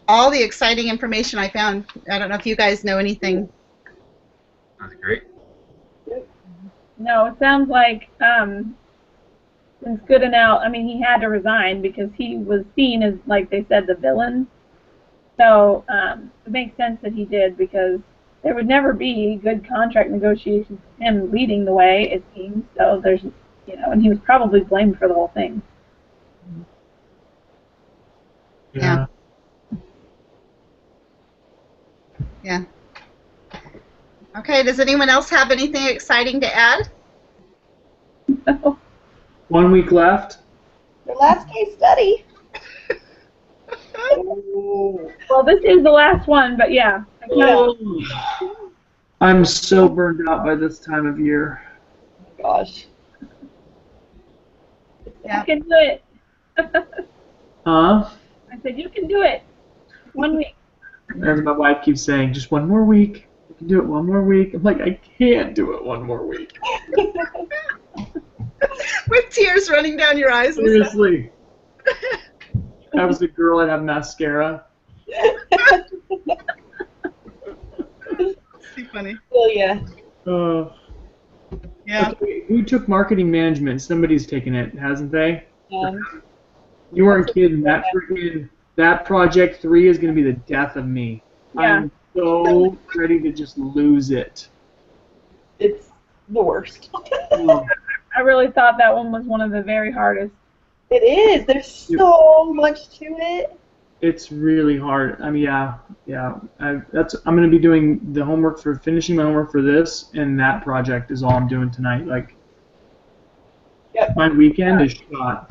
all the exciting information I found. I don't know if you guys know anything. That's great. No, it sounds like since Goodenow, I mean, he had to resign because he was seen as, like they said, the villain. So it makes sense that he did, because there would never be good contract negotiations with him leading the way, it seems. So there's, and he was probably blamed for the whole thing. Yeah. Yeah. Okay, does anyone else have anything exciting to add? No. 1 week left. Your last case study. Well, this is the last one, but yeah. I'm so burned out by this time of year. Gosh. Yeah. You can do it. Huh? I said, you can do it. 1 week. As my wife keeps saying, just 1 more week. You can do it 1 more week. I'm like, I can't do it 1 more week. With tears running down your eyes. Seriously. If I was a girl, I'd have mascara. Too funny. Oh, yeah. Yeah. Okay, who took marketing management? Somebody's taken it, hasn't they? Um, You weren't kidding. That project 3 is going to be the death of me. Yeah. I'm so ready to just lose it. it's the worst. Oh, I really thought that one was one of the very hardest. It is. There's so much to it. it's really hard. I mean, yeah. I'm going to be doing the homework finishing my homework for this, and that project is all I'm doing tonight. Like, Yep. my weekend is shot.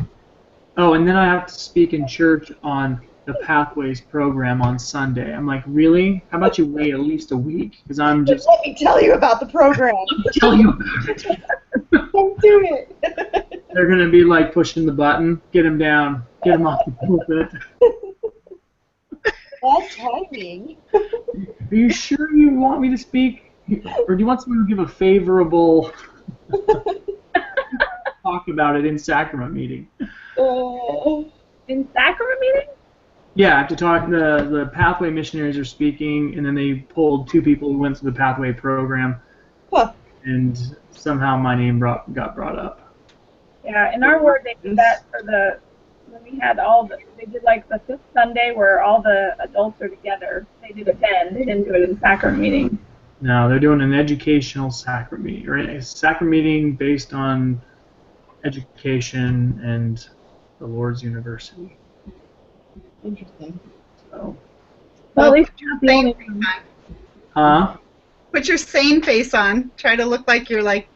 Oh, and then I have to speak in church on the Pathways program on Sunday. I'm like, really? How about you wait at least a week? Because I'm just Let me tell you about the program. tell you about it. Don't do it. They're going to be like pushing the button, get him down, get him off the pulpit. Bad timing. Are you sure you want me to speak? Or do you want someone to give a favorable talk about it in sacrament meeting? In sacrament meeting? Yeah, I have to talk. The Pathway missionaries are speaking, and then they pulled 2 people who went through the Pathway program, Huh. and somehow my name got brought up. Yeah, in our ward they did that for when we had they did like the 5th Sunday where all the adults are together. They did attend. They didn't do it in sacrament meeting. No, they're doing an educational sacrament meeting, or a sacrament meeting based on education and the Lord's University. Interesting. So, Well, at Well, least you're not the only one. huh? Put your sane face on. Try to look like you're like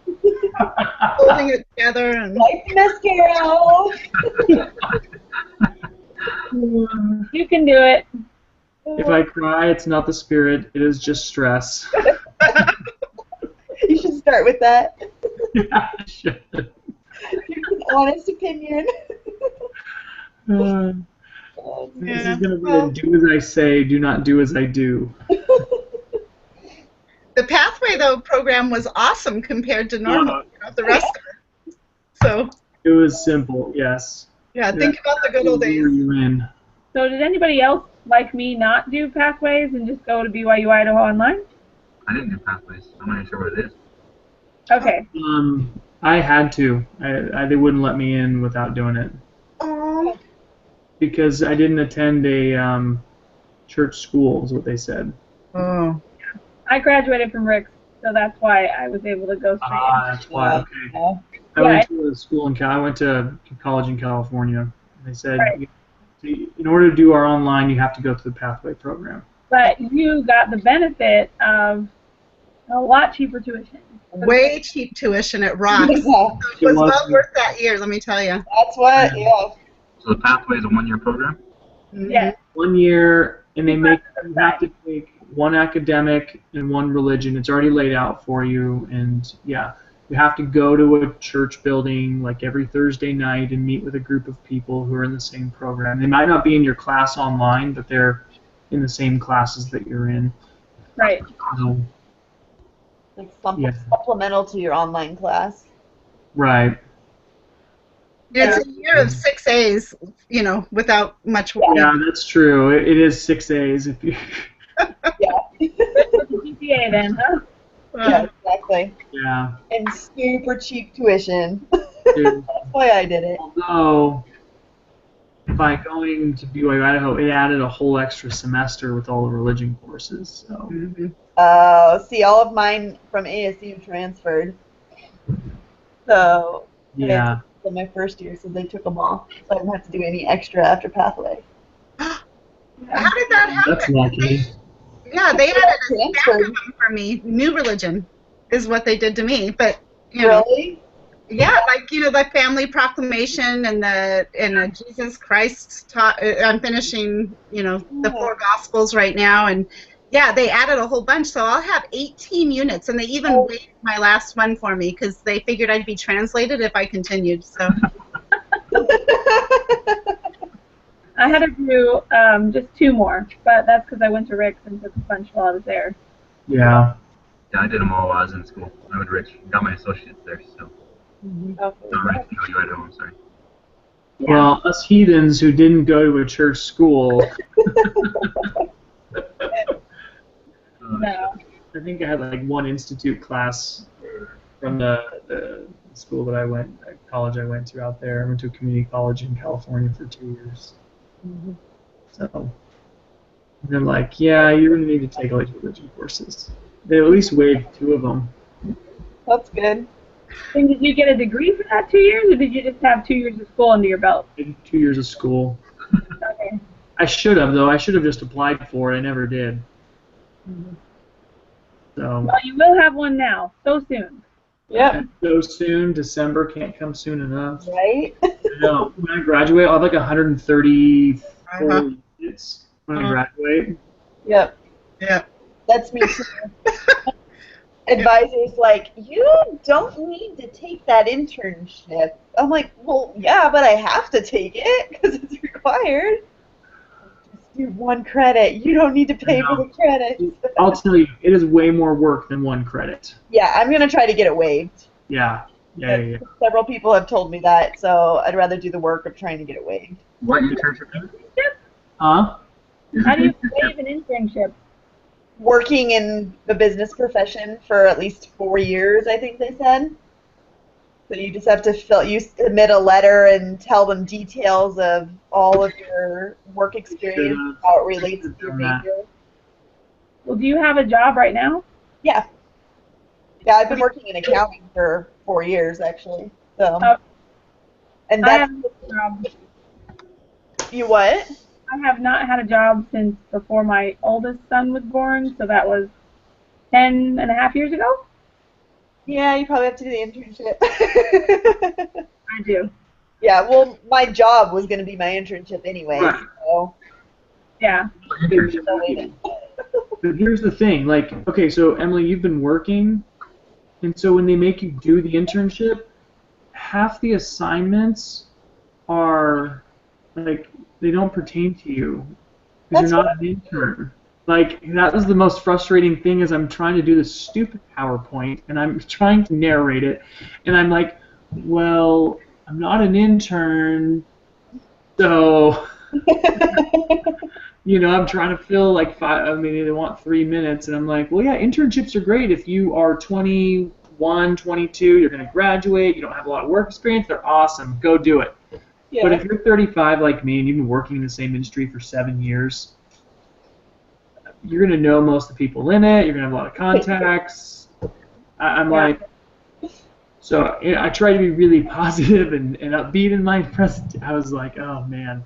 holding it together and. Like mascara. You can do it. If I cry, it's not the spirit; it is just stress. You should start with that. Yeah, I should. An honest opinion. This is going to be a do as I say, do not do as I do. The Pathway though program was awesome compared to normal. The rest of it. So. It was simple, yes. Yeah, think about the good old days. You in. So did anybody else like me not do Pathways and just go to BYU Idaho Online? I didn't do Pathways. I'm not even sure what it is. Okay. I had to. They wouldn't let me in without doing it. Because I didn't attend a church school, is what they said. Oh. I graduated from Rick's, so that's why I was able to go straight in. That's why. Okay. Yeah. I went to a school I went to college in California. And they said, in order to do our online, you have to go through the Pathway program. But you got the benefit of a lot cheaper tuition. Way cheap tuition at Rocks. Yeah. It was well worth that year, let me tell you. That's what, yeah. So the Pathway is a 1-year program? Yes. 1 year, and you have to take 1 academic and 1 religion. It's already laid out for you, and yeah, you have to go to a church building like every Thursday night and meet with a group of people who are in the same program. They might not be in your class online, but they're in the same classes that you're in. Right. So, Like supplemental to your online class. right. It's a year of 6 A's, without much work. Yeah, that's true. It is 6 A's if you. Yeah. GPA then, huh? Yeah, exactly. Yeah. And super cheap tuition. Dude. That's why I did it. Although, by going to BYU Idaho, it added a whole extra semester with all the religion courses. So. See, all of mine from ASU transferred. So, Yeah. in my first year, so they took them all. So I didn't have to do any extra after Pathway. How did that happen? That's lucky. Yeah, they added a stack of Transferred. them for me. New religion is what they did to me. But you know, Really? yeah, like the family proclamation and the Jesus Christ taught. I'm finishing the 4 Gospels right now, and yeah, they added a whole bunch. So I'll have 18 units, and they even waived my last one for me because they figured I'd be translated if I continued. So. I had to do just 2 more, but that's because I went to Rick's and took a bunch while I was there. Yeah. Yeah, I did them all while I was in school. I went to Rich, got my associates there, so. Not right, BYU Idaho, I'm sorry. Yeah. Well, us heathens who didn't go to a church school. No. I think I had like 1 institute class from the school that college I went to out there. I went to a community college in California for 2 years. So they're like, yeah, you're going to need to take all these religion courses. They at least waived 2 of them. That's good. And did you get a degree for that 2 years, or did you just have 2 years of school under your belt? 2 years of school. Okay. I should have, though. I should have just applied for it. I never did. So. Well, you will have one now, so soon. Yep. So soon, December can't come soon enough. Right? No, when I graduate, I'll have like 134 units when I graduate. Yep. Yeah. That's me too. Advisor's like, you don't need to take that internship. I'm like, well, yeah, but I have to take it because it's required. Just do 1 credit. You don't need to pay for the credit. I'll tell you, it is way more work than 1 credit. Yeah, I'm going to try to get it waived. Yeah. Yeah. Several people have told me that, so I'd rather do the work of trying to get it waived. What internship is it? Huh? How do you waive an internship? Working in the business profession for at least 4 years, I think they said. So you just have to you submit a letter and tell them details of all of your work experience, how it relates to your major. Well, do you have a job right now? Yeah. Yeah, I've been working in accounting for 4 years actually. So. And I that's have a job. You what? I have not had a job since before my oldest son was born, so that was 10.5 years ago. Yeah, you probably have to do the internship. I do. Yeah, well, my job was going to be my internship anyway, Right. so. Yeah. But here's the thing, like, okay, so Emily, you've been working, and so when they make you do the internship, half the assignments are, like, they don't pertain to you, because you're not an intern. Like, that was the most frustrating thing is I'm trying to do this stupid PowerPoint, and I'm trying to narrate it, and I'm like, well, I'm not an intern, so... You know, I'm trying to fill like 5. I mean, they want 3 minutes, and I'm like, well, yeah, internships are great if you are 21, 22, you're going to graduate, you don't have a lot of work experience, they're awesome, go do it. Yeah. But if you're 35 like me and you've been working in the same industry for 7 years, you're going to know most of the people in it, you're going to have a lot of contacts. I'm like, so I try to be really positive and upbeat in my present. I was like, oh man.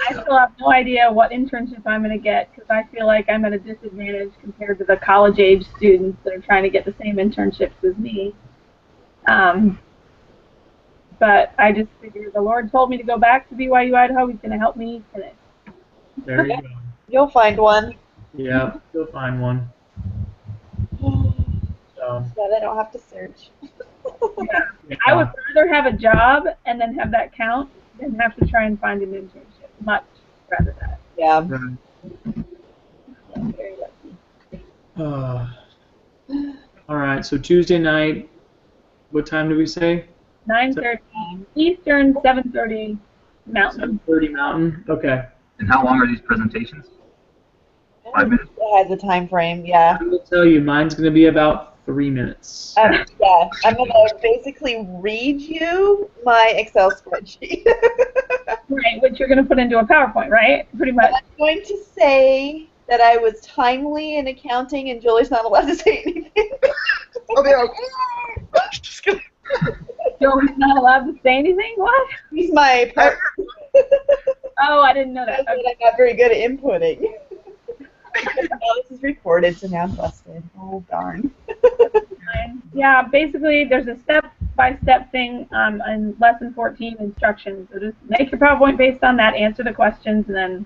I still have no idea what internship I'm going to get because I feel like I'm at a disadvantage compared to the college-age students that are trying to get the same internships as me. But I just figured the Lord told me to go back to BYU Idaho. He's going to help me finish. There you go. You'll find one. Yeah, you'll find one. So. Yeah, I don't have to search. Yeah. I would rather have a job and then have that count than have to try and find an internship. Much rather that. Yeah. Very lucky. All right, so Tuesday night, what time do we say? 9:30 Eastern, 7:30 Mountain. 7:30 Mountain. Okay. And how long are these presentations? 5 minutes. It has a time frame, yeah. I will tell you, mine's going to be about 3 minutes. Yeah, I'm going to basically read you my Excel spreadsheet. Right, which you're going to put into a PowerPoint, right? Pretty much. I'm going to say that I was timely in accounting and Julie's not allowed to say anything. I'll be like, just kidding. Julie's not allowed to say anything? What? He's my partner. Oh, I didn't know that. I'm not very good at inputting. Oh, this is recorded, so now I'm busted. Oh, darn. Yeah, basically, there's a step-by-step thing in Lesson 14 instructions. So just make your PowerPoint based on that, answer the questions, and then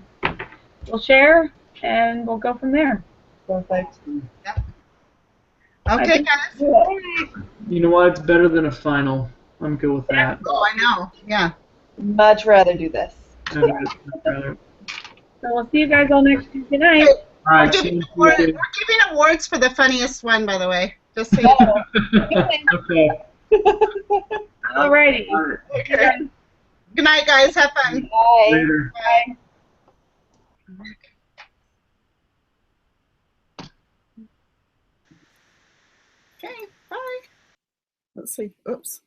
we'll share, and we'll go from there. Perfect. Yep. Okay, guys. You know what? It's better than a final. I'm good with that. Oh, I know. Yeah. Much rather do this. So we'll see you guys all next Tuesday night. All right. We're giving awards for the funniest one, by the way. Just so you know. Okay. Alrighty. Okay. Good night, guys. Have fun. Bye. Later. Bye. Okay, bye. Let's see. Oops.